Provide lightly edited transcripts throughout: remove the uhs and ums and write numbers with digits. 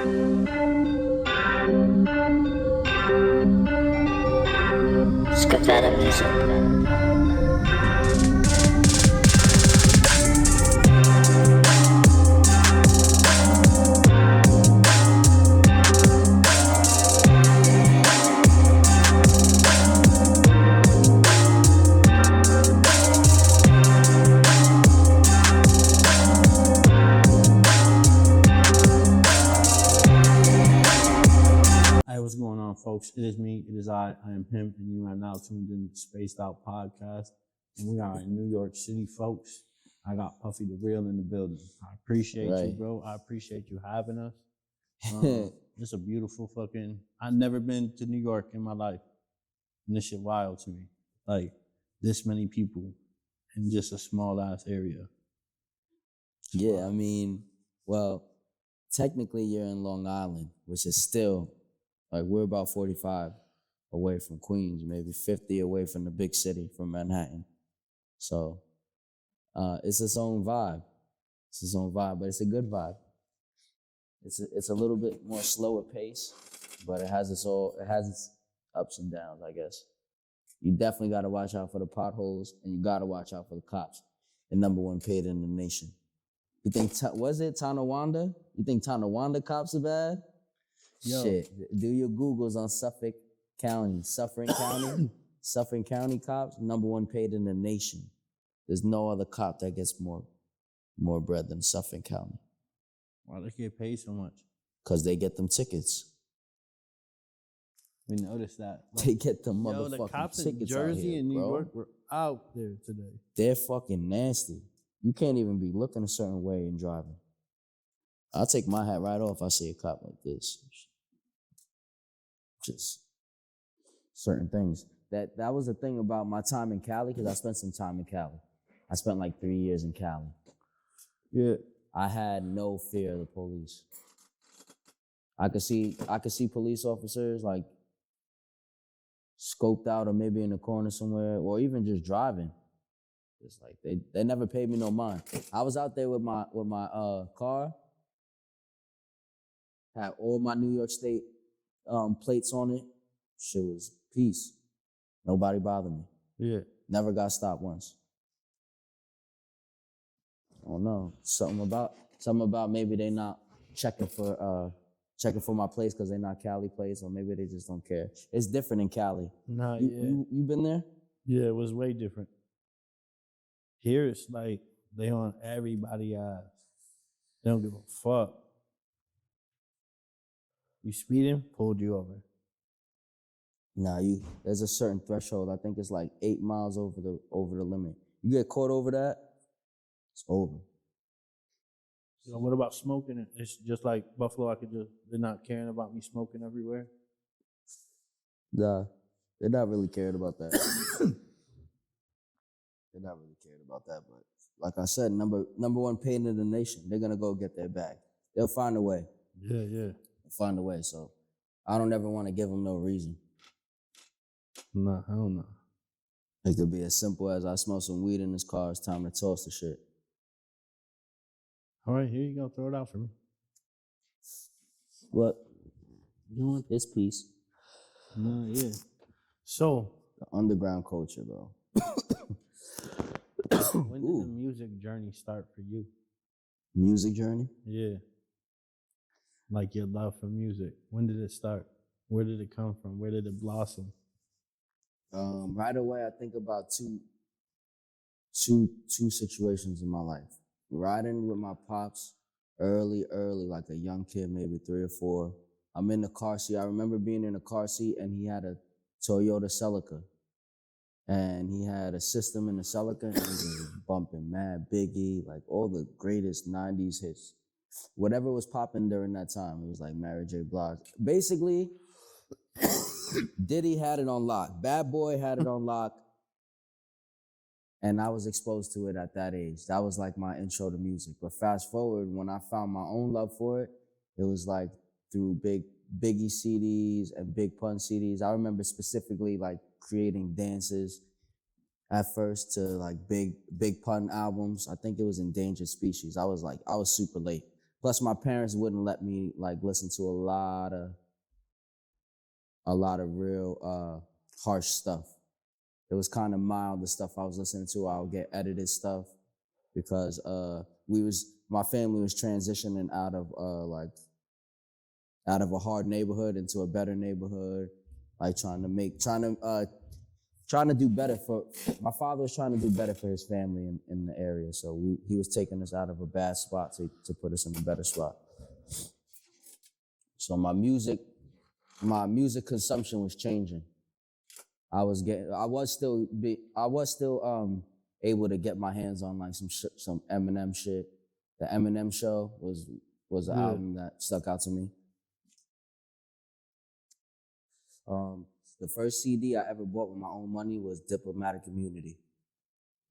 Scatter music. Hey, what's going on, folks? It is me, it is I am him, and you are now tuned in to Spaced Out Podcast. And we are in New York City, folks. I got Puffy The Real in the building. I appreciate you, bro. I appreciate you having us. It's a beautiful fucking... I've never been to New York in my life. And this shit wild to me. Like, this many people in just a small-ass area. Yeah, I mean, well, technically you're in Long Island, which is still... Like, we're about 45 away from Queens, maybe 50 away from the big city, from Manhattan. So it's its own vibe. It's its own vibe, but it's a good vibe. It's a little bit more slower pace, but it has its ups and downs, I guess. You definitely got to watch out for the potholes, and you got to watch out for the cops. The number one paid in the nation. You think, was it Tonawanda? You think Tonawanda cops are bad? Yo. Shit, do your Googles on Suffolk County. Suffolk County cops, number one paid in the nation. There's no other cop that gets more bread than Suffolk County. Why they get paid so much? Because they get them tickets. We noticed that. Like, they get them motherfucking the cops tickets in Jersey out here, and New bro. York were out there today. They're fucking nasty. You can't even be looking a certain way and driving. I'll take my hat right off if I see a cop like this. Just certain things. That was the thing about my time in Cali, because I spent some time in Cali. I spent like 3 years in Cali. Yeah. I had no fear of the police. I could see police officers like scoped out or maybe in the corner somewhere, or even just driving. It's like they never paid me no mind. I was out there with my car, had all my New York State plates on it. Shit was peace. Nobody bothered me. Yeah. Never got stopped once. Oh no, something about maybe they not checking for my plates because they're not Cali plates, or maybe they just don't care. It's different in Cali. Nah, you been there? Yeah, it was way different. Here it's like they on everybody's ass. They don't give a fuck. You speeding, pulled you over. Nah, there's a certain threshold. I think it's like 8 miles over the limit. You get caught over that, it's over. So what about smoking? It's just like Buffalo. They're not caring about me smoking everywhere. Nah, they're not really caring about that. They're not really caring about that, but like I said, number one paid in the nation. They're gonna go get their bag. They'll find a way. Yeah. Find a way. So I don't ever want to give them no reason. Nah, hell no. It could be as simple as I smell some weed in this car. It's time to toss the shit. All right, here you go. Throw it out for me. What? You want this piece? Nah, yeah. So the underground culture, though. When did the music journey start for you? Music journey? Yeah. Like your love for music. When did it start? Where did it come from? Where did it blossom? Right away, I think about two situations in my life. Riding with my pops early, like a young kid, maybe 3 or 4. I'm in the car seat. I remember being in the car seat, and he had a Toyota Celica. And he had a system in the Celica, and he was bumping Mad Biggie, like all the greatest 90s hits. Whatever was popping during that time, it was like Mary J. Blige. Basically, Diddy had it on lock. Bad Boy had it on lock. And I was exposed to it at that age. That was like my intro to music. But fast forward, when I found my own love for it, it was like through Biggie CDs and Big Pun CDs. I remember specifically like creating dances at first to like Big Pun albums. I think it was Endangered Species. I was super late. Plus, my parents wouldn't let me like listen to a lot of real harsh stuff. It was kind of mild, the stuff I was listening to. I would get edited stuff because my family was transitioning out of a hard neighborhood into a better neighborhood, like trying to do better my father was trying to do better for his family in the area. So he was taking us out of a bad spot to put us in a better spot. So my music consumption was changing. I was still able to get my hands on like some Eminem shit. The Eminem Show was an album that stuck out to me. The first CD I ever bought with my own money was Diplomatic Immunity.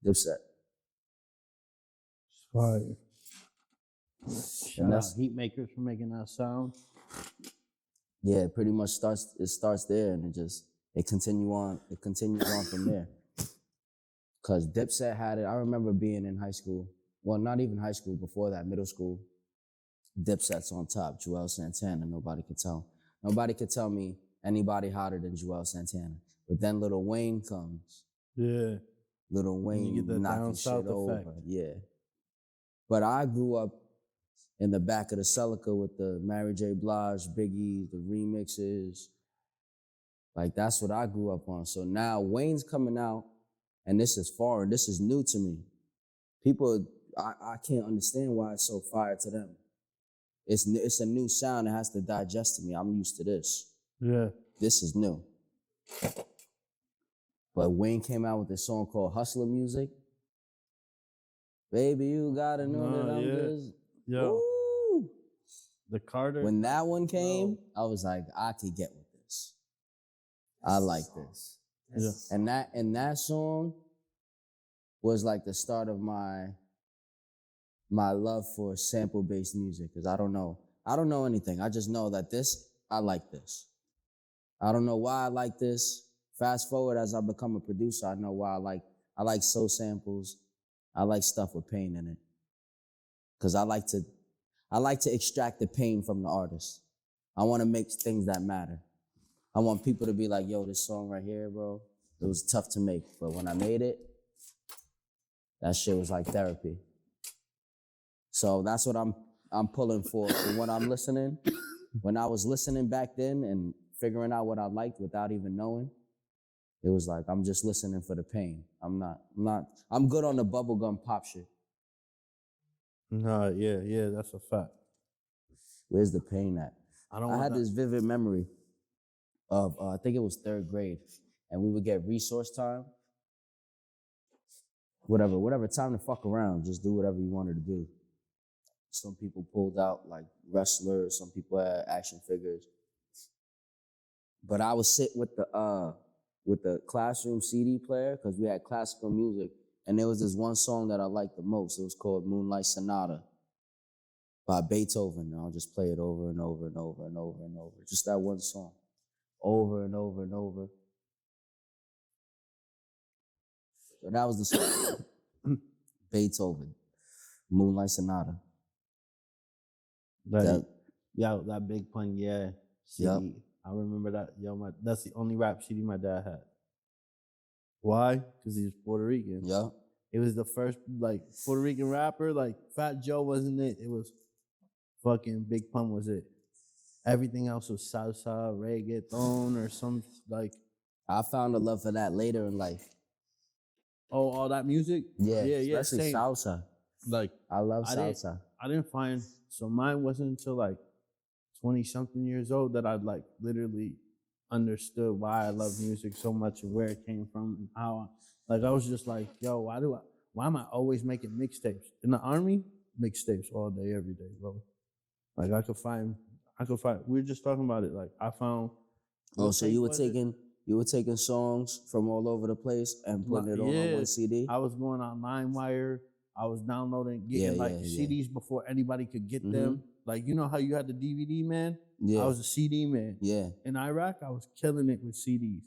Dipset. Fire. Shout out Heatmakers for making that sound. Yeah, it pretty much starts there, and it continues on from there. Cause Dipset had it. I remember being in high school. Well, not even high school, before that, middle school. Dipset's on top, Joel Santana, nobody could tell. Nobody could tell me anybody hotter than Joel Santana. But then Lil Wayne comes. Yeah. Lil Wayne you get the knocking down shit south over. effect. Yeah. But I grew up in the back of the Celica with the Mary J. Blige, Biggie, the remixes. Like, that's what I grew up on. So now Wayne's coming out, and this is foreign. This is new to me. People, I can't understand why it's so fire to them. It's a new sound that has to digest to me. I'm used to this. Yeah. This is new. But Wayne came out with this song called Hustler Music. Baby, you gotta know that I'm just... Yo. Woo! The Carter. When that one came, I was like, I could get with this. I like this. Yeah. And that song was like the start of my love for sample-based music, because I don't know anything. I just know that I like this. I don't know why I like this. Fast forward as I become a producer, I know why I like soul samples. I like stuff with pain in it. Because I like to extract the pain from the artist. I want to make things that matter. I want people to be like, yo, this song right here, bro, it was tough to make. But when I made it, that shit was like therapy. So that's what I'm pulling for when I'm listening. When I was listening back then and figuring out what I liked without even knowing, it was like, I'm just listening for the pain. I'm good on the bubblegum pop shit. Nah, yeah, that's a fact. Where's the pain at? I had this vivid memory of, I think it was 3rd grade, and we would get resource time. Whatever time to fuck around, just do whatever you wanted to do. Some people pulled out like wrestlers, some people had action figures. But I would sit with the classroom CD player, because we had classical music, and there was this one song that I liked the most. It was called Moonlight Sonata by Beethoven. And I'll just play it over and over and over and over and over. Just that one song. Over and over and over. So that was the song. Beethoven. Moonlight Sonata. That Big Pun, yeah. CD. Yep. I remember that. Yo, that's the only rap CD my dad had. Why? Because he was Puerto Rican. Yeah. It was the first like Puerto Rican rapper. Like Fat Joe wasn't it. It was fucking Big Pun was it. Everything else was salsa, reggaeton, or some like. I found a love for that later in life. Oh, all that music? Yeah, yeah. especially Same. salsa. Like I love salsa. I didn't find, so mine wasn't until like 20-something years old that I like literally understood why I love music so much and where it came from and how I was just like, yo, why am I always making mixtapes? In the Army, mixtapes all day, every day, bro. Like I could find, we were just talking about it. Like I found. Oh, so you were taking songs from all over the place and putting it all on one CD? I was going on LimeWire. I was downloading, getting CDs before anybody could get them. Like, you know how you had the DVD man? Yeah. I was a CD man. Yeah. In Iraq, I was killing it with CDs.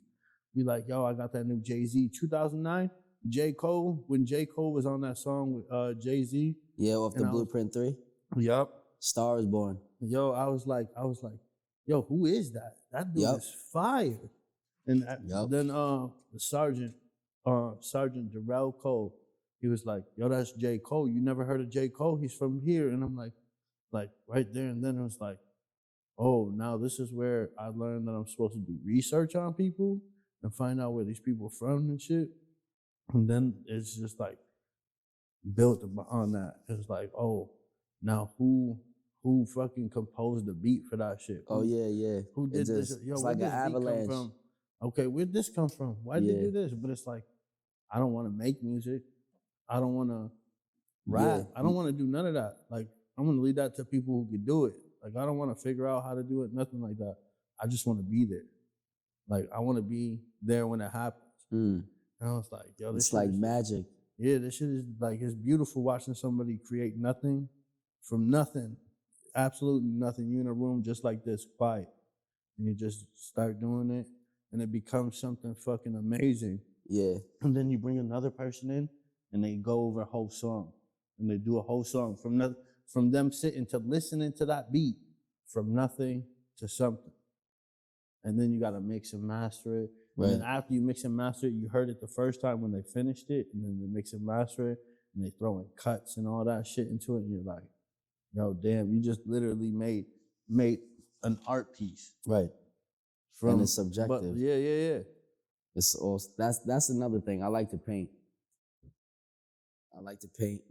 Be like, yo, I got that new Jay-Z. 2009, J. Cole, when J. Cole was on that song with Jay-Z. Yeah, off the Blueprint 3. Yup. Star is Born. Yo, I was like, yo, who is that? That dude Yup. is fire. And Yup. then the Sergeant Darrell Cole, he was like, yo, that's J. Cole. You never heard of J. Cole? He's from here. And I'm like right there. And then it was like, oh, now this is where I learned that I'm supposed to do research on people and find out where these people are from and shit. And then it's just like built on that. It's like, oh, now who fucking composed the beat for that shit? Oh yeah, yeah. Who did this? Yo, it's where like did an this beat come avalanche. from? Okay, where'd this come from? Why did Yeah. they do this? But it's like, I don't want to make music. I don't want to rap. Yeah. I don't want to do none of that. Like, I'm going to leave that to people who can do it. Like, I don't want to figure out how to do it, nothing like that. I just want to be there. Like, I want to be there when it happens. Mm. And I was like, yo, this It's shit like is- magic. Yeah, this shit is like, it's beautiful watching somebody create nothing from nothing. Absolutely nothing. You in a room just like this, quiet. And you just start doing it, and it becomes something fucking amazing. Yeah. And then you bring another person in, and they go over a whole song. And they do a whole song from them sitting to listening to that beat, from nothing to something. And then you got to mix and master it. Right. And then after you mix and master it, you heard it the first time when they finished it, and then they mix and master it, and they throw in cuts and all that shit into it, and you're like, yo, damn, you just literally made an art piece. Right. From, And it's subjective. But yeah. It's also, that's another thing. I like to paint.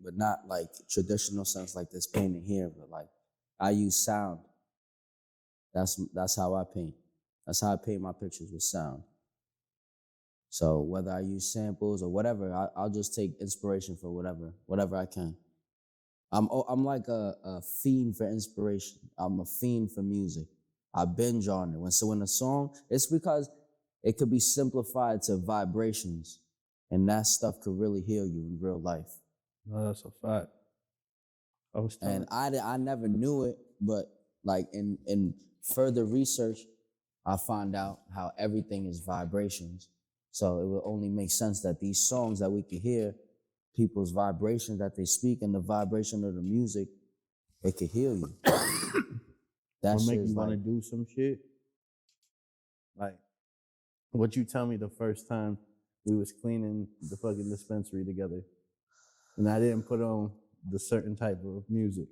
But not like traditional sense like this painting here, but like I use sound. That's how I paint. That's how I paint my pictures, with sound. So whether I use samples or whatever, I'll just take inspiration for whatever I can. I'm like a fiend for inspiration. I'm a fiend for music. I binge on it. When a song, it's because it could be simplified to vibrations, and that stuff could really heal you in real life. No, that's a fact. I was telling And I never knew it, but like in further research, I found out how everything is vibrations. So it would only make sense that these songs that we could hear, people's vibrations that they speak, and the vibration of the music, it could heal you. That what shit make is you want to like, do some shit? Like, what you tell me the first time we was cleaning the fucking dispensary together, and I didn't put on the certain type of music.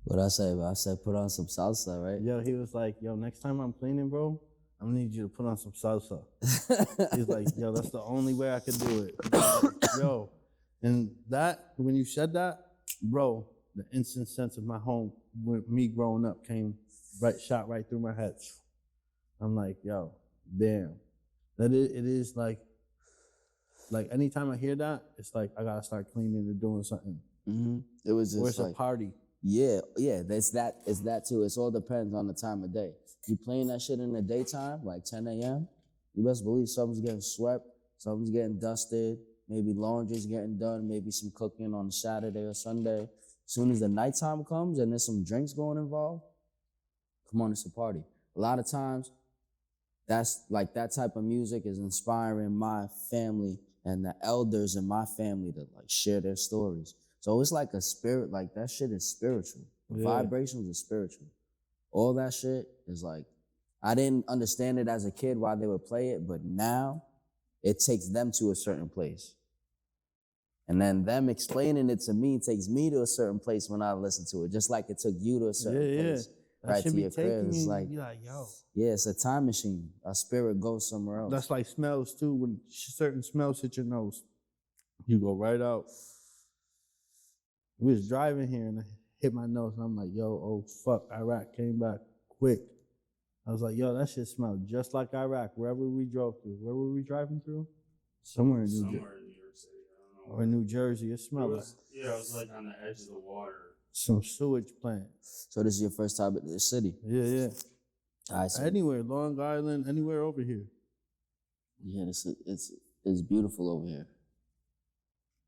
what I say, but I said put on some salsa, right? Yo, he was like, yo, next time I'm cleaning, bro, I'm gonna need you to put on some salsa. He's like, yo, that's the only way I could do it. Yo, and that, when you said that, bro, the instant sense of my home, with me growing up, shot right through my head. I'm like, yo, damn. It is like anytime I hear that, it's like I gotta start cleaning or doing something. Mm-hmm. It was Or just it's like, a party. yeah, it's that too. It all depends on the time of day. You playing that shit in the daytime, like 10 a.m., you best believe something's getting swept, something's getting dusted, maybe laundry's getting done, maybe some cooking on Saturday or Sunday. As soon as the nighttime comes and there's some drinks going involved, come on, it's a party. A lot of times, that's like that type of music is inspiring my family and the elders in my family to like share their stories. So it's like a spirit, like that shit is spiritual. Yeah. Vibrations are spiritual. All that shit is like, I didn't understand it as a kid why they would play it, but now it takes them to a certain place. And then them explaining it to me takes me to a certain place when I listen to it, just like it took you to a certain place. That Right should to be your crib. taking It's you. like, Be like, yo. yeah, it's a time machine. Our spirit goes somewhere else. That's like smells too. When certain smells hit your nose, you go right out. We was driving here and I hit my nose and I'm like, yo, oh fuck, Iraq came back quick. I was like, yo, that shit smelled just like Iraq, wherever we drove through. Where were we driving through? Somewhere in New York City. I don't know. or New Jersey. It smelled like It was like on the edge of the water. some sewage plant. So this is your first time at the city. Yeah. All right, so Anywhere, Long Island, anywhere over here. yeah, it's beautiful over here.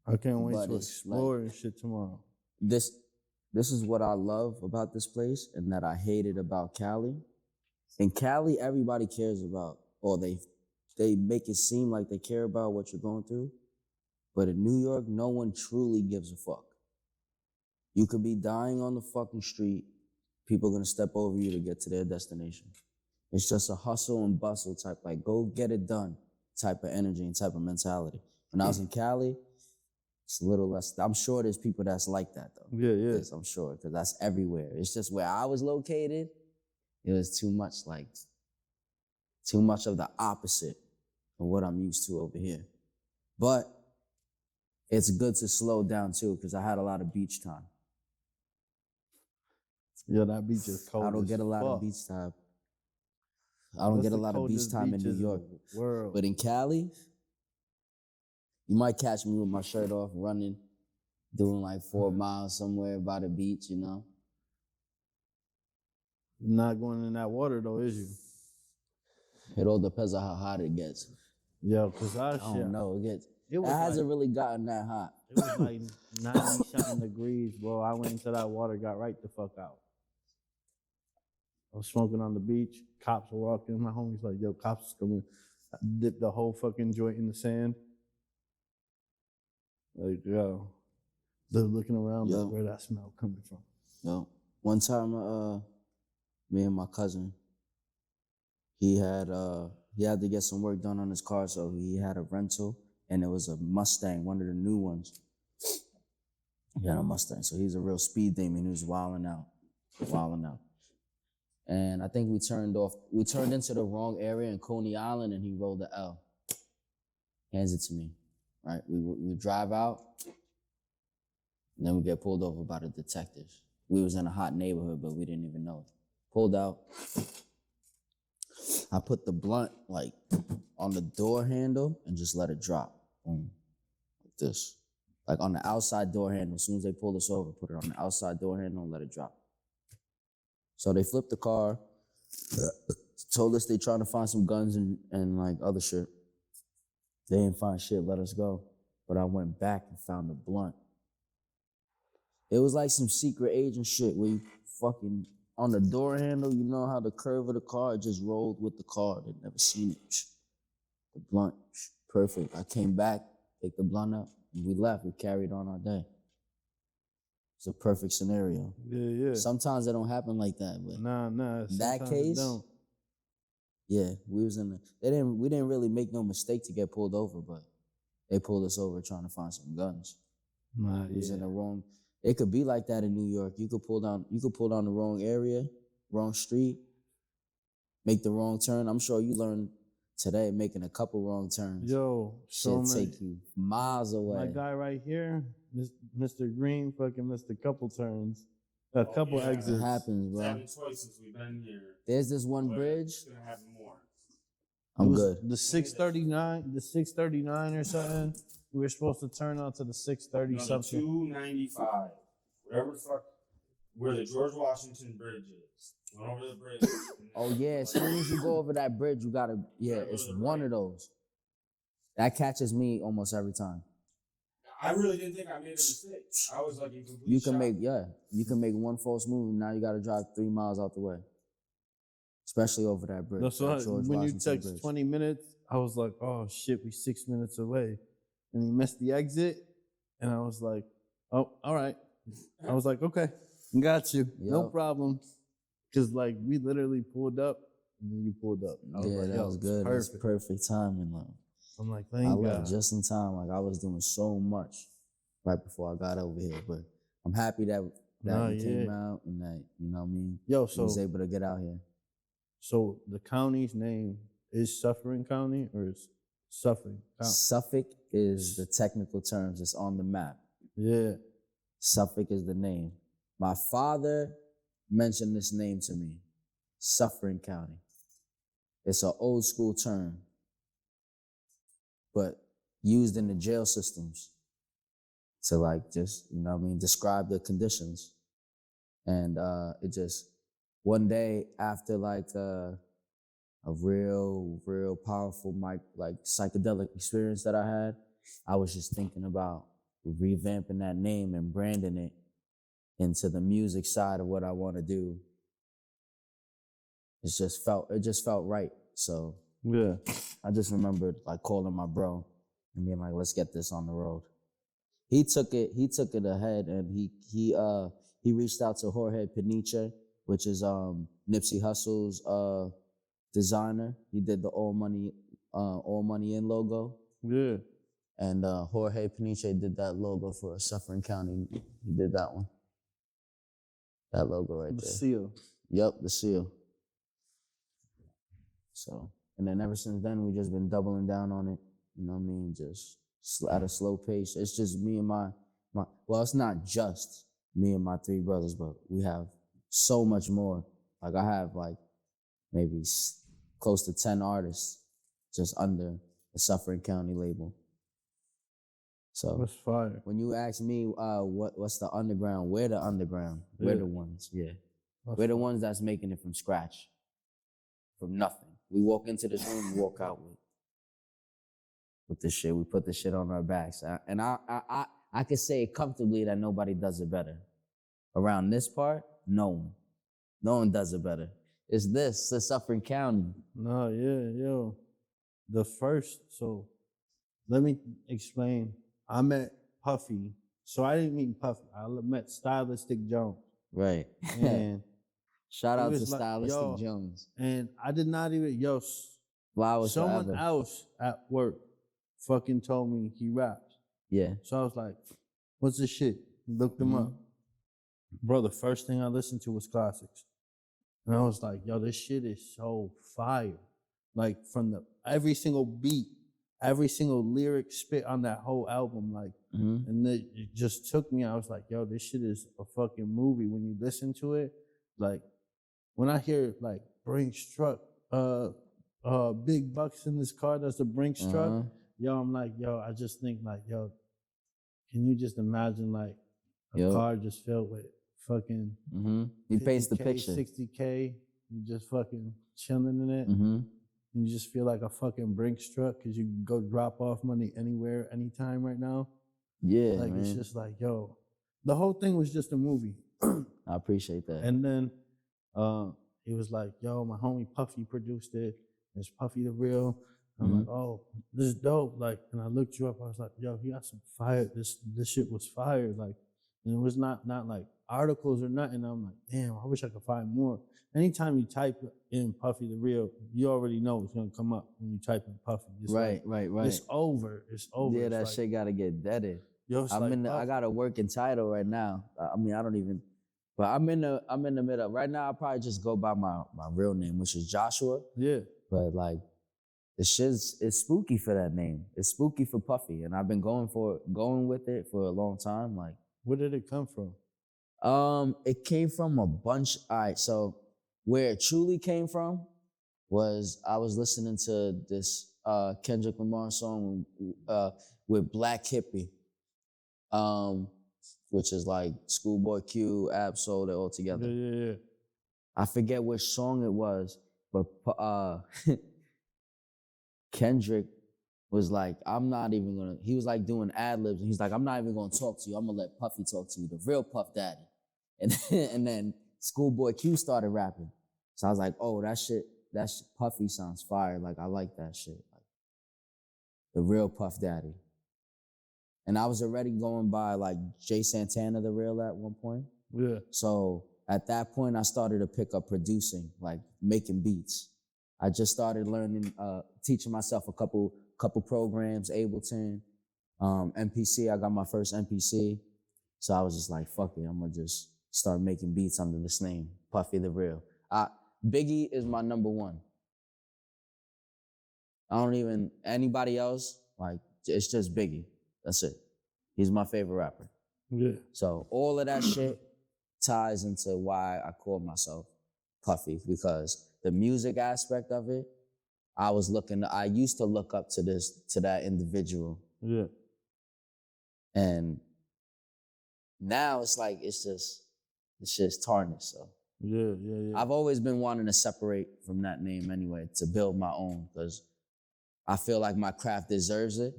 I can't wait But to it's explore and shit tomorrow. This is what I love about this place and that I hated about Cali. In Cali, everybody cares about, or they make it seem like they care about what you're going through. But in New York, no one truly gives a fuck. You could be dying on the fucking street. People are gonna step over you to get to their destination. It's just a hustle and bustle type, like go get it done type of energy and type of mentality. When I was in Cali, it's a little less. I'm sure there's people that's like that though. Yeah, yeah. Yes, I'm sure, because that's everywhere. It's just where I was located, it was too much of the opposite of what I'm used to over here. But it's good to slow down too, because I had a lot of beach time. Yeah, that beach is cold. I don't as get a lot of fuck. beach time. I don't That's get a the lot of beach coldest time in New beaches York. the world. But in Cali, you might catch me with my shirt off, running, doing like 4 miles somewhere by the beach, you know? You're not going in that water though, is you? It all depends on how hot it gets. Yo, cause I don't know. It was hasn't like, really gotten that hot. it was like 90-something degrees, bro. I went into that water, got right the fuck out. I was smoking on the beach. Cops were walking. My homie's like, yo, cops is coming. I dipped the whole fucking joint in the sand. Like, yo. They're looking around, Yo. like, where that smell coming from? Yo, one time, me and my cousin, he had to get some work done on his car, so he had a rental, and it was a Mustang, one of the new ones. He had a Mustang, so he's a real speed demon. He was wilding out. And I think we turned into the wrong area in Coney Island, and he rolled the L. Hands it to me, right? We drive out, and then we get pulled over by the detectives. We was in a hot neighborhood, but we didn't even know it. Pulled out. I put the blunt like on the door handle and just let it drop. Boom. Like this. Like on the outside door handle. As soon as they pulled us over, put it on the outside door handle and let it drop. So they flipped the car, told us they trying to find some guns and like other shit. They didn't find shit, let us go. But I went back and found the blunt. It was like some secret agent shit where you fucking, on the door handle, you know how the curve of the car just rolled with the car. They'd never seen it. The blunt, perfect. I came back, picked the blunt up, and we left. We carried on our day. It's a perfect scenario. Yeah, yeah. Sometimes it don't happen like that, but Nah. in that sometimes it case, don't. yeah, we didn't really make no mistake to get pulled over, but they pulled us over trying to find some guns. Nah, It was in yeah. the wrong. It could be like that in New York. You could pull down the wrong area, wrong street, make the wrong turn. I'm sure you learned today making a couple wrong turns. Yo, so Shit many. take you miles away. My guy right here, Mr. Green, fucking missed a couple turns, a couple yeah. It exits. happens, It's bro. happened twice since we've been here. There's this one but bridge. It's gonna happen more. I'm It was good. The 639 or something. We were supposed to turn onto the 630 No, the something. 295, whatever the fuck, where the George Washington Bridge is. Went over the bridge. Oh yeah, as soon as you go over that bridge, you gotta, it's one of those. That catches me almost every time. I really didn't think I made a mistake. I was like in complete You can shock. you can make one false move and now you gotta drive 3 miles out the way. Especially over that bridge. That's why that George when you Washington text Bridge. 20 minutes, I was like, oh shit, we 6 minutes away. And he missed the exit. And I was like, oh, all right. I was like, okay, got you. No Yup. problem. Because like we literally pulled up and then you pulled up. I was Yeah, like, that yo, was it's good. That's perfect. perfect timing, though. I'm like, I thank left God. just in time. Like I was doing so much right before I got over here. But I'm happy that Nah, we came yeah. out and that, you know what I mean? Yo, I was so able to get out here. the county's name is Suffering County or is Suffering County? Suffolk is the technical terms. It's on the map. Yeah. Suffolk is the name. My father mentioned this name to me, Suffering County. It's an old school term, but used in the jail systems to like just, you know what I mean, describe the conditions. And it just, one day after like a real powerful like psychedelic experience that I had, I was just thinking about revamping that name and branding it into the music side of what I want to do. It just felt right. So Yeah. I just remembered like calling my bro and being like, let's get this on the road. he took it ahead, and he reached out to Jorge Peniche, which is Nipsey Hussle's designer. He did the All Money In logo. Yeah. And Jorge Peniche did that logo for Suffering County. He did that one. That logo right The there. seal. Yep, the seal. So, and then ever since then, we've just been doubling down on it. You know what I mean? Just at a slow pace. It's just me and my well, it's not just me and my three brothers, but we have so much more. Like I have like maybe close to 10 artists just under the Suffering County label. So That's fire. when you ask me what's the underground, we're the underground. We're the ones, yeah. We're the ones that's making it from scratch, from nothing. We walk into this room, walk out with this shit. We put the shit on our backs. And I can say comfortably that nobody does it better. Around this part, no one does it better. It's the Suffering County. No, yeah, yo. The first, so let me explain. I met Puffy. So I didn't meet Puffy. I met Stylistic Jones. Right. And shout out it to was like, Stylistic yo, Jones. And I did not even, Flowers someone forever. else at work fucking told me he raps. Yeah. So I was like, what's this shit? Looked him up. Bro, the first thing I listened to was classics. And I was like, yo, this shit is so fire. Like from every single beat, every single lyric spit on that whole album, like, and it just took me. I was like, yo, this shit is a fucking movie. When you listen to it, like, when I hear like Brinks truck, big bucks in this car, that's the Brinks truck. Yo, I'm like, yo, I just think like, yo, can you just imagine like a car just filled with fucking He paints the 50K, picture. 60K, you just fucking chilling in it. And you just feel like a fucking Brinks truck because you can go drop off money anywhere, anytime right now. Yeah, like, man. It's just like, yo, the whole thing was just a movie. I appreciate that. And then he was like, yo, my homie Puffy produced it. It's Puffy The Real. I'm like, oh, this is dope. Like, and I looked you up. I was like, yo, he got some fire. This shit was fire. Like, and it was not like articles or nothing. I'm like, damn, I wish I could find more. Anytime you type in Puffy The Real, you already know it's gonna come up when you type in Puffy. It's right. It's over. It's over. Yeah, it's that like, shit gotta get deaded. Yo, I got a working title right now. I mean, I don't even, but I'm in the middle. Right now, I'll probably just go by my real name, which is Joshua. Yeah. But like, it's spooky for that name. It's spooky for Puffy, and I've been going with it for a long time. Like, where did it come from? It came from a bunch. All right, so where it truly came from was I was listening to this Kendrick Lamar song with Black Hippie, which is like Schoolboy Q, Ab-Soul, they're all together. Yeah. I forget which song it was, but Kendrick was like, he was like doing ad-libs, and he's like, I'm not even gonna talk to you. I'm gonna let Puffy talk to you, the real Puff Daddy. And then Schoolboy Q started rapping. So I was like, oh, that shit, Puffy sounds fire. Like, I like that shit. Like, the real Puff Daddy. And I was already going by like Jay Santana The Real at one point. Yeah. So at that point, I started to pick up producing, like making beats. I just started learning, teaching myself a couple programs, Ableton, MPC. I got my first MPC. So I was just like, fuck it, I'm gonna just start making beats under this name, Puffy The Real. Biggie is my number one. Anybody else, like, it's just Biggie. That's it. He's my favorite rapper. Yeah. So all of that shit ties into why I call myself Puffy, because the music aspect of it, I used to look up to that individual. Yeah. And now it's like, it's just tarnished, so. Yeah. I've always been wanting to separate from that name anyway, to build my own, because I feel like my craft deserves it,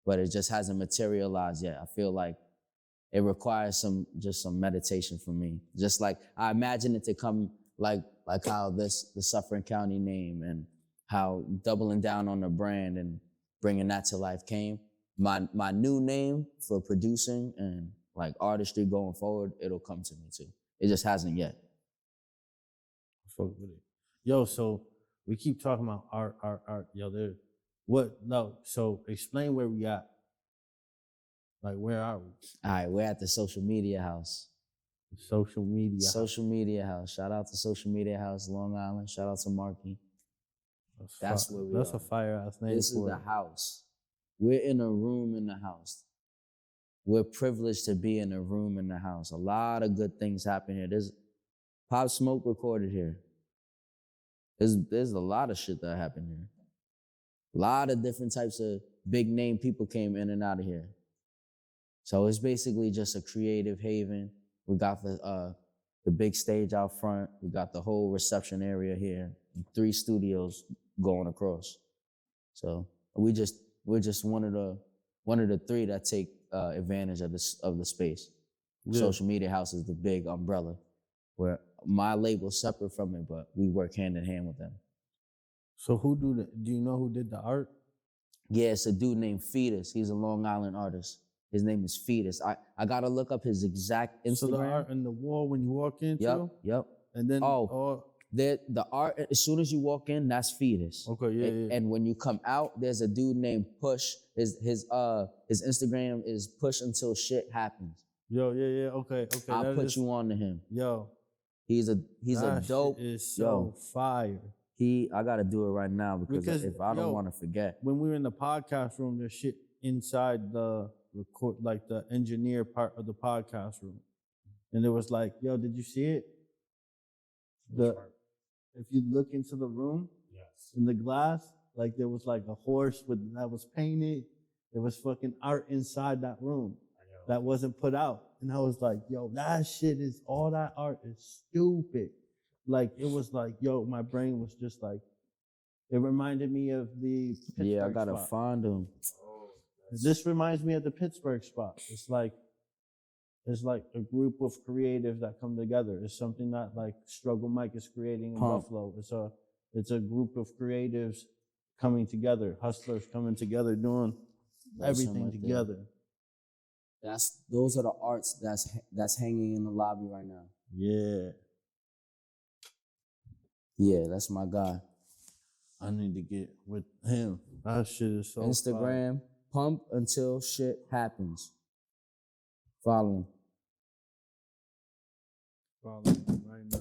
but it just hasn't materialized yet. I feel like it requires some meditation from me. Just like, I imagine it to come like how the Suffering County name and how doubling down on the brand and bringing that to life came. my new name for producing and like artistry going forward, it'll come to me too. It just hasn't yet. Fuck with it. Yo, so we keep talking about art. Yo, there. What? No. So explain where we at. Like, where are we? All right, we're at the social media house. Social media. Social media house. Shout out to Social Media House, Long Island. Shout out to Marky. That's where we That's are. a fire ass name. This is for the it. house. We're in a room in the house. We're privileged to be in a room in the house. A lot of good things happen here. There's Pop Smoke recorded here. There's a lot of shit that happened here. A lot of different types of big name people came in and out of here. So it's basically just a creative haven. We got the big stage out front. We got the whole reception area here. 3 studios going across. So we're just one of the 3 that take advantage of the space. Yeah. Social Media House is the big umbrella, where my label's separate from it, but we work hand in hand with them. So do you know who did the art? Yeah, it's a dude named Fetus. He's a Long Island artist. His name is Fetus. I gotta look up his exact Instagram. So the art in the wall when you walk in. Yep. And then the art, as soon as you walk in, that's Fetus. Okay, yeah. And when you come out, there's a dude named Push. His Instagram is Push Until Shit Happens. Yo, yeah. Okay. I'll put you on to him. Yo. He's a dope. Shit is so fire. I gotta do it right now because if I don't want to forget. When we were in the podcast room, there's shit inside the record, like the engineer part of the podcast room. And it was like, yo, did you see it? If you look into the room, yes, in the glass, like there was like a horse that was painted. There was fucking art inside that room that wasn't put out. And I was like, yo, all that art is stupid. Like, it was like, yo, my brain was just like, it reminded me of the Pittsburgh I gotta spot. find him. This reminds me of the Pittsburgh spot. It's like a group of creatives that come together. It's something that like Struggle Mike is creating in Buffalo. It's a group of creatives coming together, hustlers coming together, doing everything together. Those are the arts that's hanging in the lobby right now. Yeah. Yeah, that's my guy. I need to get with him. That shit is so Instagram, Pump Until Shit Happens. Follow him. Right now.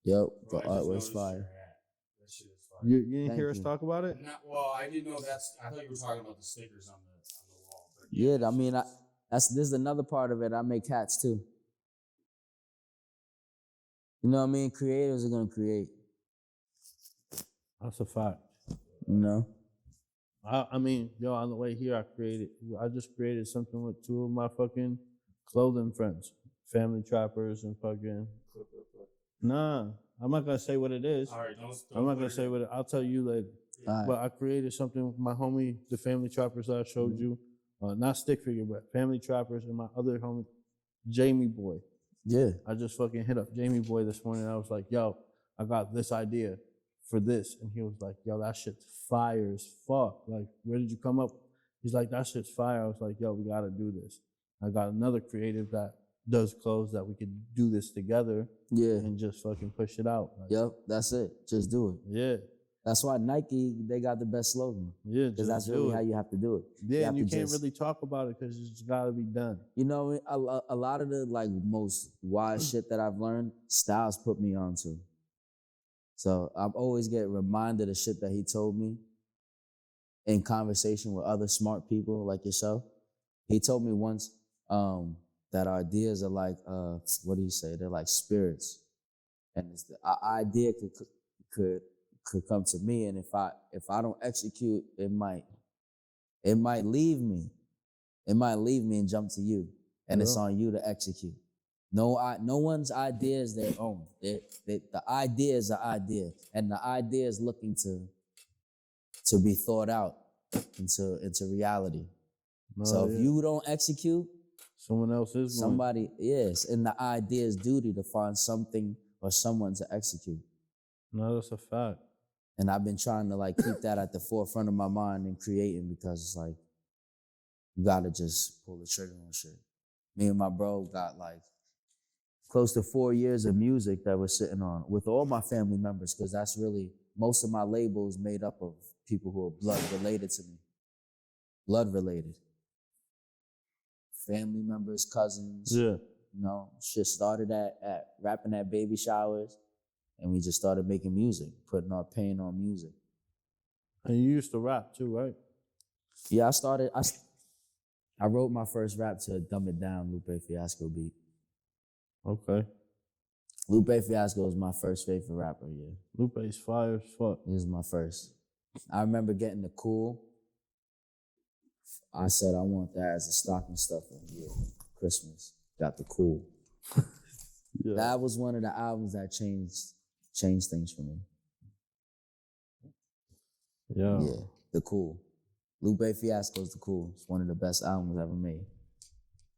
Yep, the art was fire. That shit is fire. You didn't hear us talk about it? I didn't know I thought you were talking about the stickers on the wall. But Yeah, I mean, this is another part of it. I make hats too. You know what I mean? Creators are gonna create. That's a fact. You know? I mean, yo, on the way here, I just created something with 2 of my fucking clothing friends, Family Trappers and fucking. Nah, I'm not gonna say what it is. All right, I'm not gonna say what I'll tell you later. Right. But I created something with my homie, the Family Trappers that I showed you. Not stick figure, but Family Trappers, and my other homie, Jamie Boy. Yeah. I just fucking hit up Jamie Boy this morning. I was like, yo, I got this idea for this. And he was like, yo, that shit's fire as fuck. Like, where did you come up? He's like, that shit's fire. I was like, yo, we gotta do this. I got another creative that does clothes that we could do this together. Yeah. And just fucking push it out. Like, Yep, that's it. Just do it. yeah. That's why Nike, they got the best slogan. Yeah, because that's really how you have to do it. Yeah, and you can't really talk about it because it's got to be done. You know, a lot of the like most wise shit that I've learned, Styles put me onto. So I always get reminded of shit that he told me in conversation with other smart people like yourself. He told me once that our ideas are like, what do you say? They're like spirits. And it's our idea could come to me, and if I don't execute, it might leave me. It might leave me and jump to you, and it's on you to execute. No one's idea is their own. The idea is an idea, and the idea is looking to be thought out into reality. So if you don't execute, someone else is somebody is, and the idea's duty to find something or someone to execute. No, that's a fact. And I've been trying to like keep that at the forefront of my mind and creating, because it's like you gotta just pull the trigger on shit. Me and my bro got like close to 4 years of music that we're sitting on with all my family members, because that's really, most of my labels made up of people who are blood related to me. Blood related. Family members, cousins. Yeah. You know, shit started at rapping at baby showers, and we just started making music, putting our pain on music. And you used to rap too, right? Yeah, I wrote my first rap to Dumb It Down, Lupe Fiasco beat. Okay. Lupe Fiasco was my first favorite rapper, yeah. Lupe's fire as fuck. He was my first. I remember getting the Cool. I said I want that as a stocking stuffer. Yeah, Christmas. Got the Cool. Yeah. That was one of the albums that changed things for me. Yeah. Yeah, the Cool. Lupe Fiasco's the Cool. It's one of the best albums ever made.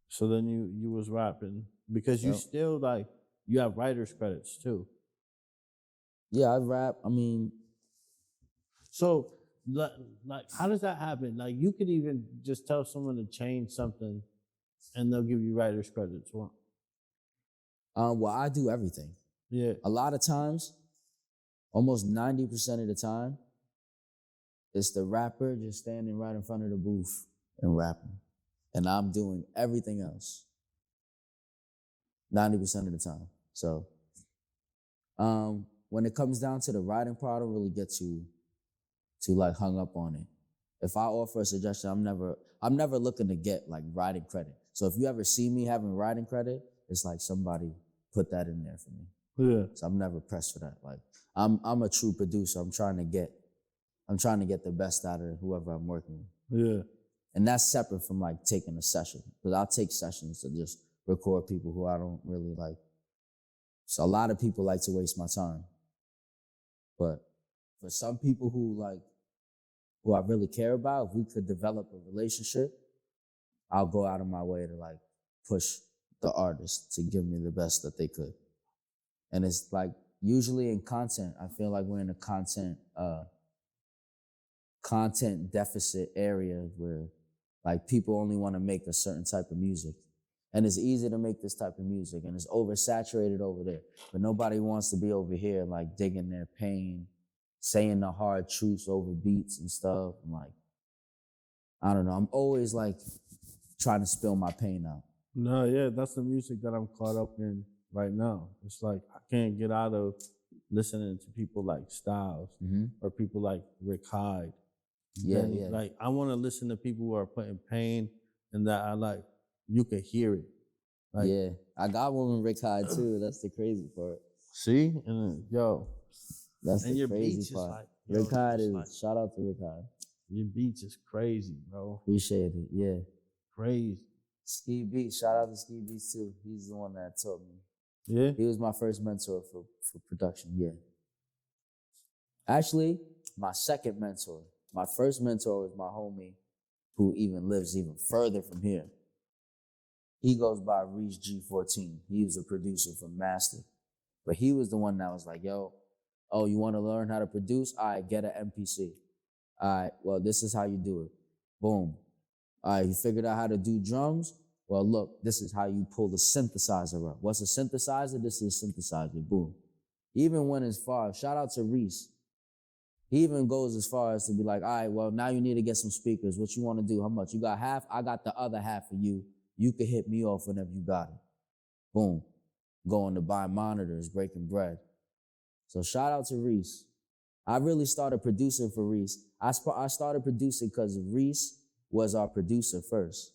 So then you was rapping because you Yep. still like, you have writer's credits too. Yeah, I rap. I mean, So like how does that happen? Like you could even just tell someone to change something and they'll give you writer's credits. Well, well, I do everything. yeah. A lot of times, almost 90% of the time, it's the rapper just standing right in front of the booth and rapping. And I'm doing everything else. 90% of the time. So when it comes down to the writing part, I don't really get too like hung up on it. If I offer a suggestion, I'm never looking to get like writing credit. So if you ever see me having writing credit, it's like somebody put that in there for me. Yeah. So I'm never pressed for that. Like I'm a true producer. I'm trying to get the best out of whoever I'm working with. Yeah. And that's separate from like taking a session. Because I'll take sessions to just record people who I don't really like. So a lot of people like to waste my time. But for some people who I really care about, if we could develop a relationship, I'll go out of my way to like push the artist to give me the best that they could. And it's like usually in content, I feel like we're in a content deficit area where like people only want to make a certain type of music. And it's easy to make this type of music and it's oversaturated over there. But nobody wants to be over here like digging their pain, saying the hard truths over beats and stuff. And like, I don't know. I'm always like trying to spill my pain out. No, yeah, that's the music that I'm caught up in right now. It's like I can't get out of listening to people like Styles or people like Rick Hyde. Yeah, Then, yeah. Like I want to listen to people who are putting pain and that I like, you can hear it. Like, Yeah, I got one with Rick Hyde too. That's the crazy part. see? And yo. That's And the your beats crazy is part. like, yo, Rick Hyde it's is, like, shout out to Rick Hyde. your beats is crazy, bro. Appreciate it, yeah. Crazy. Ski Beats, shout out to Ski Beats too. He's the one that taught me. Yeah? He was my first mentor for production, yeah. Actually, my second mentor. My first mentor was my homie who even lives even further from here. He goes by Reese G14. He was a producer from Master. But he was the one that was like, yo, oh, you want to learn how to produce? All right, get an MPC. All right, well, this is how you do it. Boom. All right, you figured out how to do drums? Well, look, this is how you pull the synthesizer up. What's a synthesizer? This is a synthesizer. Boom. He even went as far, shout out to Reese. He even goes as far as to be like, all right, well, now you need to get some speakers. What you want to do? How much? You got half? I got the other half for you. You can hit me off whenever you got it. Boom. Going to buy monitors, breaking bread. So shout out to Reese. I really started producing for Reese. I started producing because Reese was our producer first.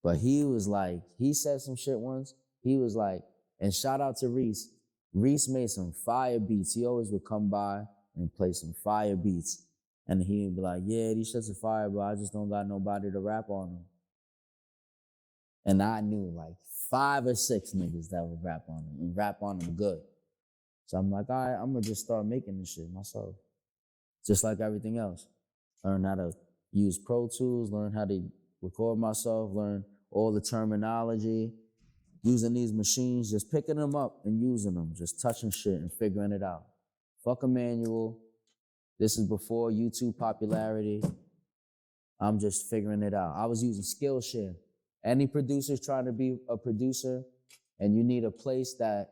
But he was like, he said some shit once. He was like, and shout out to Reese. Reese made some fire beats. He always would come by and play some fire beats. And he would be like, yeah, these shits are fire, but I just don't got nobody to rap on them. And I knew like 5 or 6 niggas that would rap on them and rap on them good. So I'm like, all right, I'm gonna just start making this shit myself. Just like everything else. Learn how to use Pro Tools, learn how to record myself, learn all the terminology, using these machines, just picking them up and using them, just touching shit and figuring it out. Fuck a manual. This is before YouTube popularity. I'm just figuring it out. I was using Skillshare. Any producers trying to be a producer and you need a place that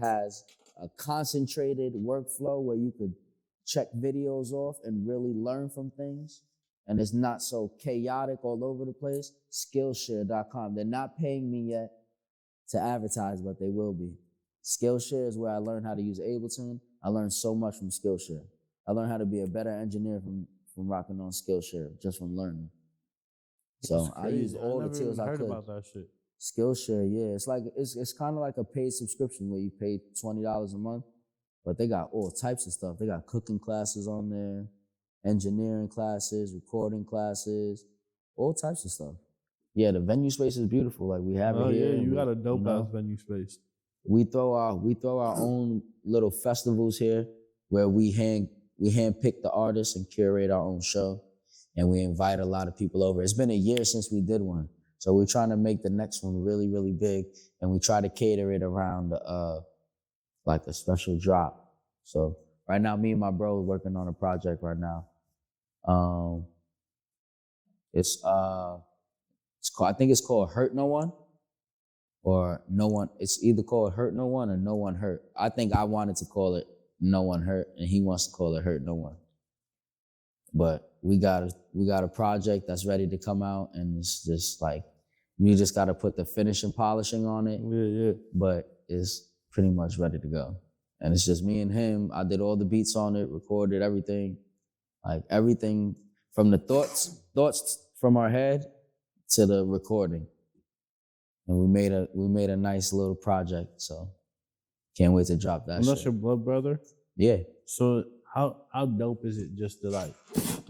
has a concentrated workflow where you could check videos off and really learn from things, and it's not so chaotic all over the place, Skillshare.com. They're not paying me yet to advertise, but they will be. Skillshare is where I learned how to use Ableton. I learned so much from Skillshare. I learned how to be a better engineer from rocking on Skillshare, just from learning. So I use all the tools I could. I never even heard about that shit. Skillshare, yeah. It's like it's kind of like a paid subscription where you pay $20 a month, but they got all types of stuff. They got cooking classes on there, engineering classes, recording classes, all types of stuff. Yeah, the venue space is beautiful. Like we have it here. Yeah, you got a dope ass venue space. We throw our own little festivals here where we handpick the artists and curate our own show, and we invite a lot of people over. It's been a year since we did one, so we're trying to make the next one really, really big, and we try to cater it around like a special drop. So right now, me and my bro are working on a project right now. It's called, I think it's called Hurt No One. Or No One, it's either called Hurt No One or No One Hurt. I think I wanted to call it No One Hurt, and he wants to call it Hurt No One. But we got a project that's ready to come out, and it's just like, we just got to put the finishing polishing on it. Yeah. But it's pretty much ready to go. And it's just me and him. I did all the beats on it, recorded everything. Like everything from the thoughts from our head to the recording. And we made a nice little project, so can't wait to drop that. And that's shit. your blood brother? Yeah. So how dope is it just to like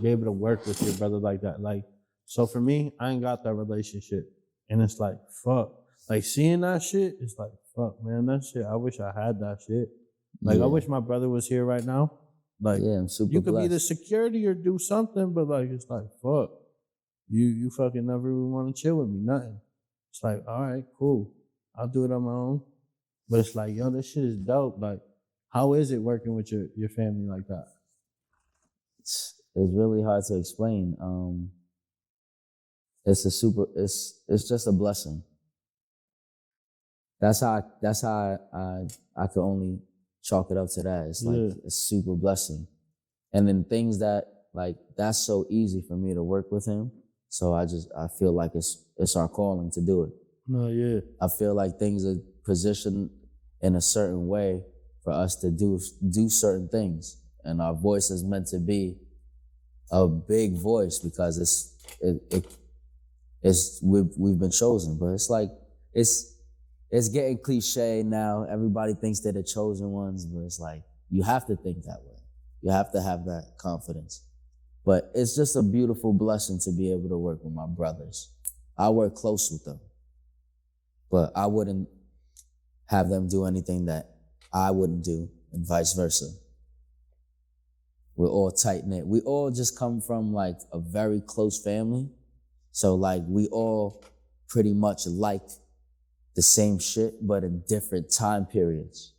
be able to work with your brother like that? Like, so for me, I ain't got that relationship, and it's like fuck. Like seeing that shit, it's like fuck, man. That shit, I wish I had that shit. Like I wish my brother was here right now. Like I'm super you could blessed. be the security or do something, but like it's like fuck. You fucking never even want to chill with me, nothing. It's like, all right, cool. I'll do it on my own. But it's like, yo, this shit is dope. Like, how is it working with your family like that? It's really hard to explain. It's just a blessing. That's how I could only chalk it up to that. It's like a super blessing. And then things that like that's so easy for me to work with him. So I feel like it's our calling to do it. No, yeah. I feel like things are positioned in a certain way for us to do certain things, and our voice is meant to be a big voice because we've been chosen. But it's like it's getting cliche now. Everybody thinks they're the chosen ones, but it's like you have to think that way. You have to have that confidence. But it's just a beautiful blessing to be able to work with my brothers. I work close with them, but I wouldn't have them do anything that I wouldn't do, and vice versa. We're all tight-knit. We all just come from like a very close family. So like we all pretty much like the same shit, but in different time periods.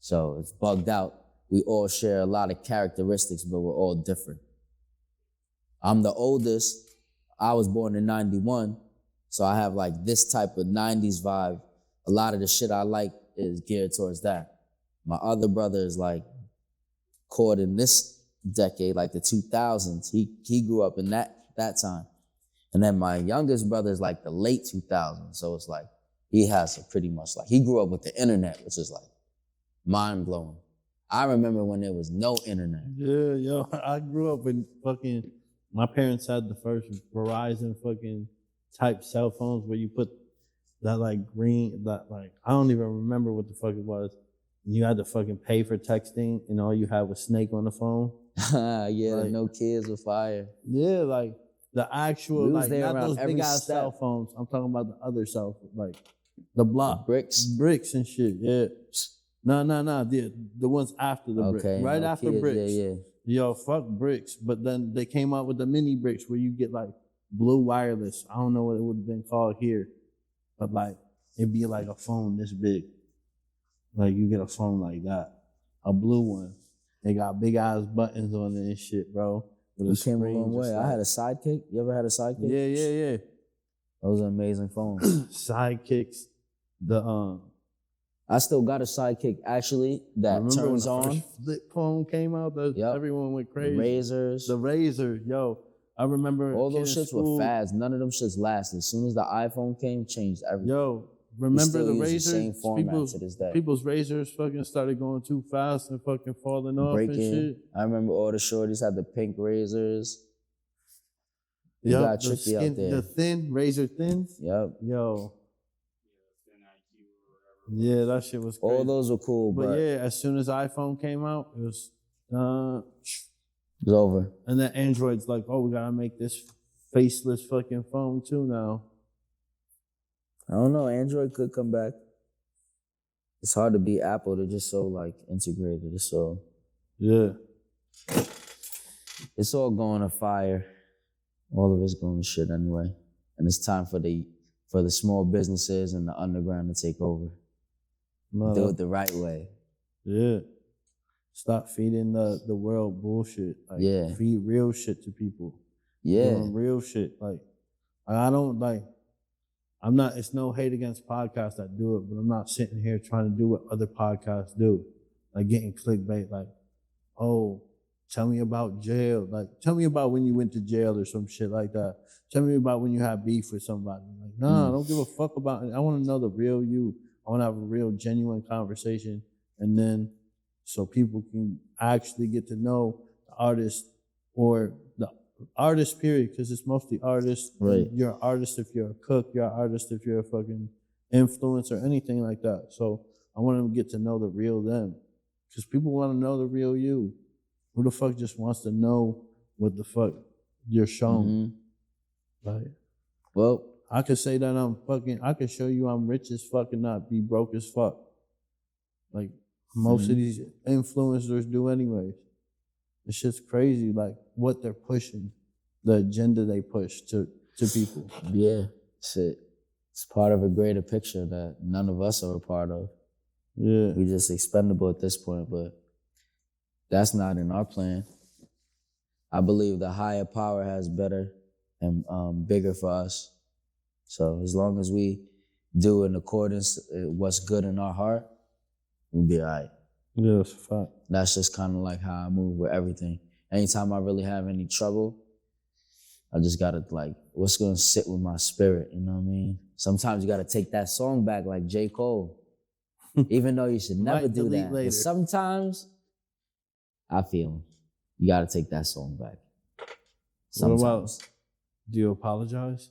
So it's bugged out. We all share a lot of characteristics, but we're all different. I'm the oldest. I was born in 91, so I have like this type of 90s vibe. A lot of the shit I like is geared towards that. My other brother is like caught in this decade, like the 2000s. He grew up in that time. And then my youngest brother is like the late 2000s. So it's like he has a pretty much like, he grew up with the internet, which is like mind blowing. I remember when there was no internet. Yeah, yo, I grew up with fucking, my parents had the first Verizon fucking type cell phones where you put that like green, that like, I don't even remember what the fuck it was. You had to fucking pay for texting and all you had was Snake on the phone. Yeah, like, no kids with fire. Yeah, like the actual, like not those big ass step. cell phones. I'm talking about the other cell phones, like the block. Bricks and shit, yeah. No, the ones after the bricks. Right no after kids, bricks. Yeah. Yo, fuck bricks. But then they came out with the mini bricks where you get like blue wireless. I don't know what it would have been called here. But like, it'd be like a phone this big. Like you get a phone like that. A blue one. They got big ass buttons on it and shit, bro. with We a came a screen long way. just I had a like- Sidekick. You ever had a Sidekick? Yeah. That was an amazing phone. Sidekicks. I still got a Sidekick actually that remember when turns the on. first flip phone came out? Everyone went The crazy. razors. The Razor, yo. I remember All those kid in shits school, were fast. None of them shits lasted. As soon as the iPhone came, changed everything. Yo, We remember still the use Razor? the same format to this day. People's Razors fucking started going too fast and fucking falling off and Breaking. shit. I remember all the shorties had the pink razors. It Yup, got tricky out there. The thin, Razor thin. Yep. Yo. Yeah, that shit was crazy. All those were cool, But but yeah, as soon as iPhone came out, it was, it's over. and then Android's like, oh, we gotta make this faceless fucking phone too now. I don't know. Android could come back. It's hard to beat Apple. They're just so like integrated. It's so Yeah. it's all going to fire. All of it's going to shit anyway. And it's time for the small businesses and the underground to take over. Do it the right way. Yeah. Stop feeding the world bullshit. Like, Yeah. feed real shit to people. Yeah. Doing real shit. Like, I don't like, I'm not, it's no hate against podcasts that do it, but I'm not sitting here trying to do what other podcasts do. Like getting clickbait, like, oh, tell me about jail. Like, tell me about when you went to jail or some shit like that. Tell me about when you had beef with somebody. Like, nah, I don't give a fuck about it. I want to know the real you. I want to have a real genuine conversation. And then so people can actually get to know the artist or the artist period, because it's mostly artists. Right. You're an artist if you're a cook. You're an artist if you're a fucking influencer, anything like that. So I want them to get to know the real them, because people want to know the real you. Who the fuck just wants to know what the fuck you're shown? Like, Well, I could say that I could show you I'm rich as fuck and not be broke as fuck. Like most of these influencers do anyways. It's just crazy, like what they're pushing, the agenda they push to people. yeah, shit. It's part of a greater picture that none of us are a part of. Yeah. We're just expendable at this point, but that's not in our plan. I believe the higher power has better and bigger for us. So as long as we do in accordance what's good in our heart, we'll be all right. Yeah, that's a fact. That's just kind of like how I move with everything. Anytime I really have any trouble, I just gotta like, what's gonna sit with my spirit, you know what I mean? Sometimes you gotta take that song back like J. Cole. Even though you should never Might do delete that. later. But sometimes, I feel you gotta take that song back. What about, do you apologize?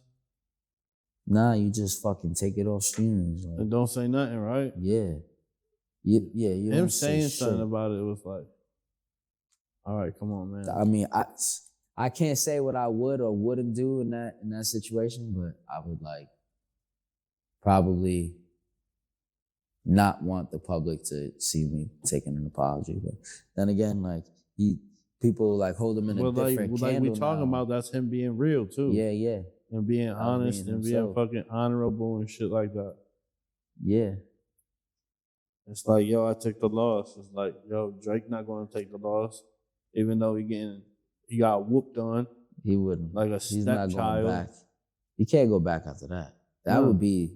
Nah, you just fucking take it off streaming. Like, And don't say nothing, right? yeah. You Him don't say saying something shit. about it was like, all right, come on, man. I mean, I can't say what I would or wouldn't do in that situation, but I would like probably not want the public to see me taking an apology. But then again, like people like hold him in a different like candle we talking now. about, that's him being real too. Yeah. And being honest being and being himself. fucking honorable and shit like that. Yeah. It's like, yo, I took the loss. It's like, yo, Drake not gonna take the loss, even though he got whooped on He wouldn't. like a He's not going stepchild. back. He can't go back after that. That No. would be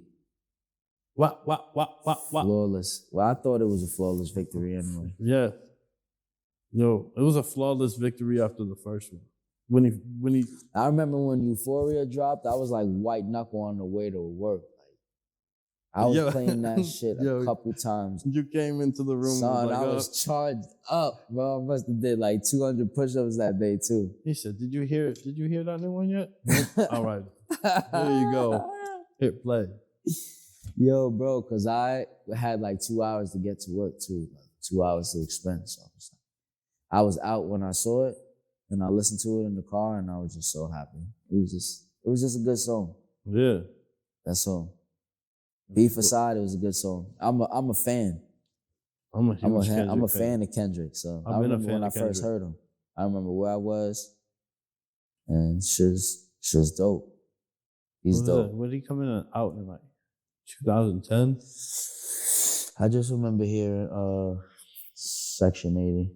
What? flawless. Well, I thought it was a flawless victory anyway. Yeah. Yo, it was a flawless victory after the first one. When he I remember when Euphoria dropped, I was like white knuckle on the way to work. Like, I was playing that shit a couple times. you came into the room, Son, like, I was charged up, bro. I must have did like 200 push-ups that day too. He said, Did you hear that new one yet? Nope. All right. There you go. Hit play. Yo, bro, because I had like 2 hours to get to work too. Like 2 hours to expend. So I was out when I saw it, and I listened to it in the car, and I was just so happy. It was just a good song. Yeah. That song. Beef aside, it was a good song. I'm a fan. I'm a huge I'm a Kendrick fan of Kendrick. So I've I been a remember fan when I of first Kendrick. heard him. I remember where I was, and shit's dope. He's dope. When did he come in out in like 2010? I just remember hearing Section 80.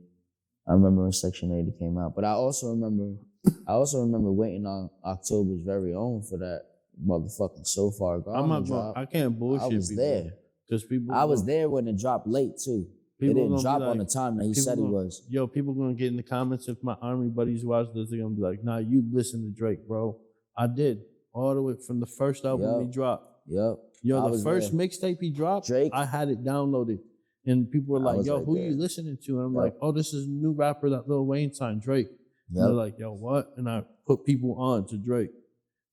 I remember when Section 80 came out. But I also remember waiting on October's very own for that motherfucking So Far Gone I'm not to drop. I can't bullshit I was people. there. Because people I was there when it dropped late too. It People didn't gonna be drop like- on the time that he people said he gonna- was. Yo, people gonna get in the comments if my army buddies watch this, they're gonna be like, nah, you listen to Drake, bro. I did. All the way from the first album Yup. he dropped. Yep. Yo, I the was first there. mixtape he dropped, Drake. I had it downloaded. And people were I like, was yo, right who there. you listening to? And I'm Yup. like, oh, this is a new rapper that Lil Wayne signed, Drake. And they're Yep. like, yo, what? And I put people on to Drake.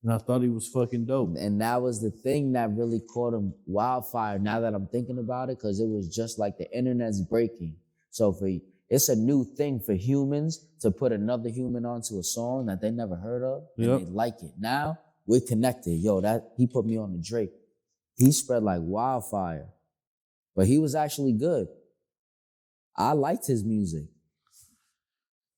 And I thought he was fucking dope. And that was the thing that really caught him wildfire now that I'm thinking about it, because it was just like the internet's breaking. So it's a new thing for humans to put another human onto a song that they never heard of, and Yep. they like it. Now we're connected. Yo, he put me on to Drake. He spread like wildfire. But he was actually good. I liked his music.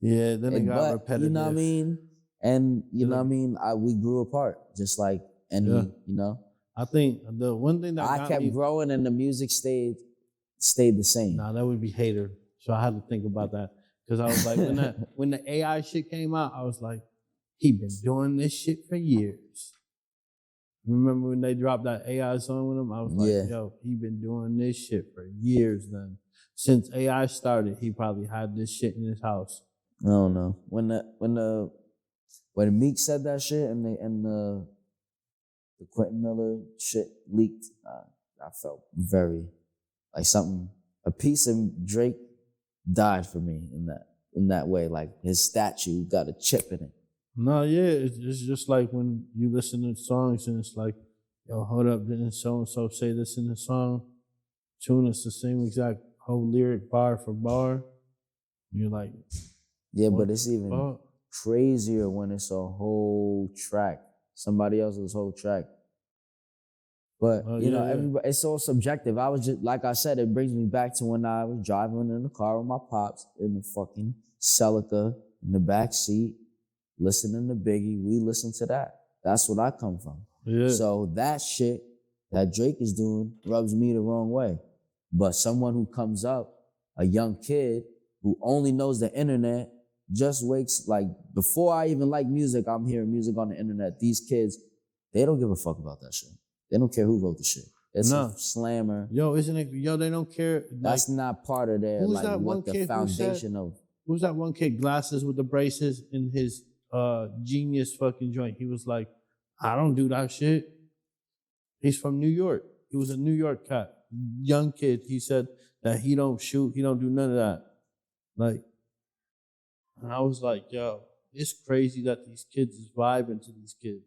Yeah, then it got But, repetitive. you know what I mean? And, you know what I mean? We grew apart, just like any, Yeah. you know? I think the one thing that I got kept me, growing and the music stayed the same. nah, that would be hater. So I had to think about that. Because I was like, when the AI shit came out, I was like, he been doing this shit for years. Remember when they dropped that AI song with him? I was like, Yeah. yo, he been doing this shit for years then. Since AI started, he probably had this shit in his house. I don't know. When Meek said that shit and the Quentin Miller shit leaked, I felt very like a piece of Drake died for me in that way. Like his statue got a chip in it. No, yeah, it's just like when you listen to songs and it's like, yo, hold up, didn't so-and-so say this in the song? Tune us the same exact whole lyric bar for bar. And you're like, Yeah, what but it's even fuck? crazier when it's a whole track, somebody else's whole track. But Oh, you know, yeah. everybody, it's all subjective. I was just, like I said, it brings me back to when I was driving in the car with my pops in the fucking Celica in the back seat, listening to Biggie. We listen to that. That's what I come from. Yeah. So that shit that Drake is doing rubs me the wrong way. But someone who comes up, a young kid who only knows the internet, just wakes, like, before I even like music, I'm hearing music on the internet. These kids, they don't give a fuck about that shit. They don't care who wrote the shit. It's No. a slammer. Yo, isn't it? Yo, they don't care. That's not part of their, who's like, that one what the kid who said- foundation of. Who's that one kid, glasses with the braces in his genius fucking joint? He was like, I don't do that shit. He's from New York. He was a New York cat. Young kid. He said that he don't shoot. He don't do none of that. Like, and I was like, yo, it's crazy that these kids is vibing to these kids.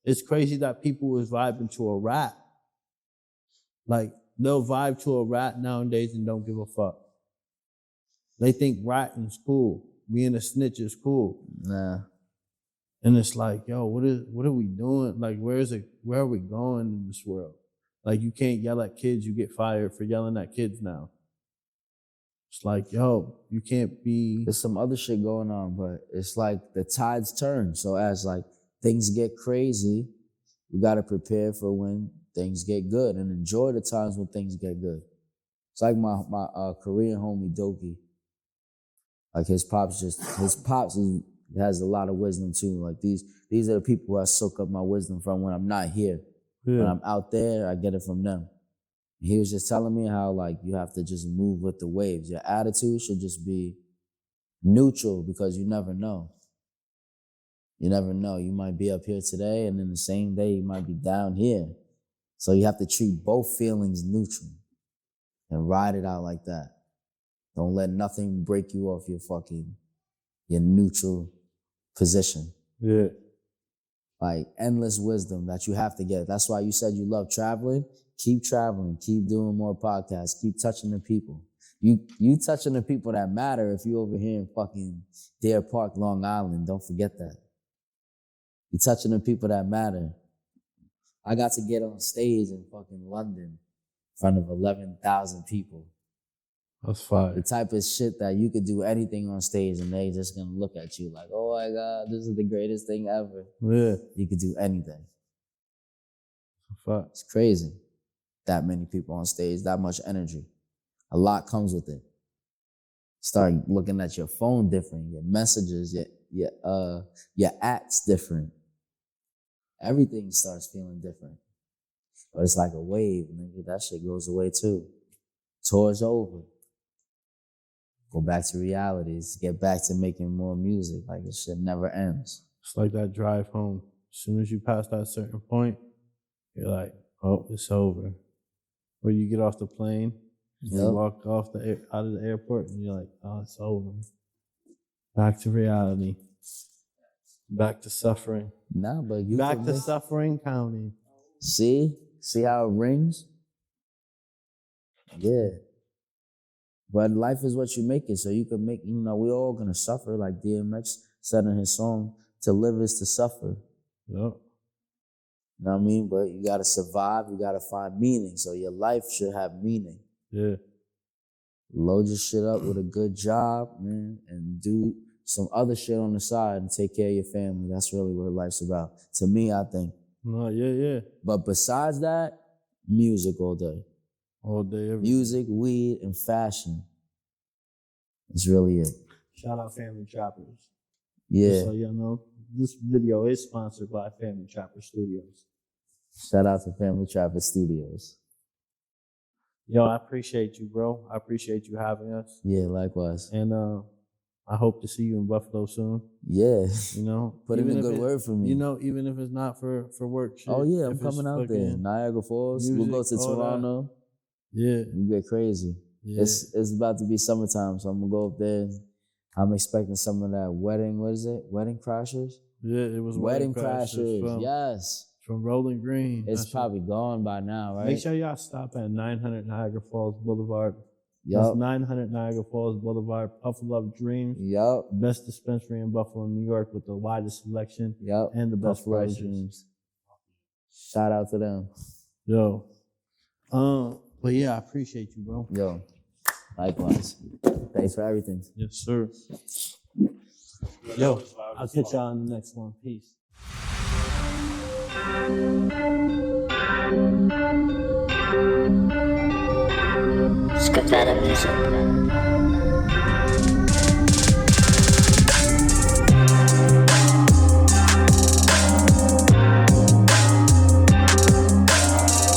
It's crazy that people is vibing to a rat. Like, they'll vibe to a rat nowadays and don't give a fuck. They think ratting's cool. Being a snitch is cool. Nah. And it's like, yo, what are we doing? Like, where are we going in this world? Like, you can't yell at kids, you get fired for yelling at kids now. It's like, yo, you can't be. There's some other shit going on, but it's like the tides turn. So as like things get crazy, we gotta prepare for when things get good and enjoy the times when things get good. It's like my Korean homie Doki. Like his pops has a lot of wisdom too. Like these are the people who I soak up my wisdom from when I'm not here. When Yeah. I'm out there, I get it from them. He was just telling me how like you have to just move with the waves. Your attitude should just be neutral because you never know. You never know. You might be up here today and then the same day you might be down here. So you have to treat both feelings neutral and ride it out like that. Don't let nothing break you off your neutral position. Yeah. Like endless wisdom that you have to get. That's why you said you love traveling. Keep traveling. Keep doing more podcasts. Keep touching the people. You touching the people that matter if you over here in fucking Deer Park, Long Island. Don't forget that. You touching the people that matter. I got to get on stage in fucking London in front of 11,000 people. That's fire. The type of shit that you could do anything on stage and they just gonna look at you like, oh my God, this is the greatest thing ever. Yeah. You could do anything. Fuck. It's crazy. That many people on stage, that much energy. A lot comes with it. Start looking at your phone different, your messages, your acts different. Everything starts feeling different. But it's like a wave, nigga. That shit goes away too. Tour's over. Go back to realities. Get back to making more music. Like, this shit never ends. It's like that drive home. As soon as you pass that certain point, you're like, oh, it's over. Or you get off the plane, you walk off out of the airport, and you're like, oh, it's over. Back to reality. Back to suffering. Nah, but you back to suffering county. See how it rings? Yeah. But life is what you make it, so you can make, we all gonna suffer, like DMX said in his song, to live is to suffer. Yep. You know what I mean? But you gotta survive, you gotta find meaning, so your life should have meaning. Yeah. Load your shit up with a good job, man, and do some other shit on the side and take care of your family. That's really what life's about. To me, I think. No, yeah. But besides that, music all day. All day, every day. Music, weed, and fashion. That's really it. Shout out Family Trappers. Yeah. Just so y'all know, this video is sponsored by Family Trapper Studios. Shout out to Family Trapper Studios. Yo, I appreciate you, bro. I appreciate you having us. Yeah, likewise. And I hope to see you in Buffalo soon. Yeah. Put in a good word for me. Even if it's not for work shit. Oh, yeah, I'm coming out there. Niagara Falls. Music, we'll go to Toronto. Yeah. We get crazy. Yeah. It's about to be summertime, so I'm going to go up there. I'm expecting some of that wedding, what is it? Wedding Crashers? Yeah, it was Wedding Crashers, yes. From Rolling Green. It's probably gone by now, right? Make sure y'all stop at 900 Niagara Falls Boulevard. Yep. That's 900 Niagara Falls Boulevard, Buffalo Love Dreams. Yep. Best dispensary in Buffalo, New York, with the widest selection. Yep. And the best Buffalo prices. Dreams. Shout out to them. Yo. But yeah, I appreciate you, bro. Yo. Likewise. Thanks for everything. Yes, sir. Yo, I'll catch y'all on the next one. Peace. SpacedOut Music.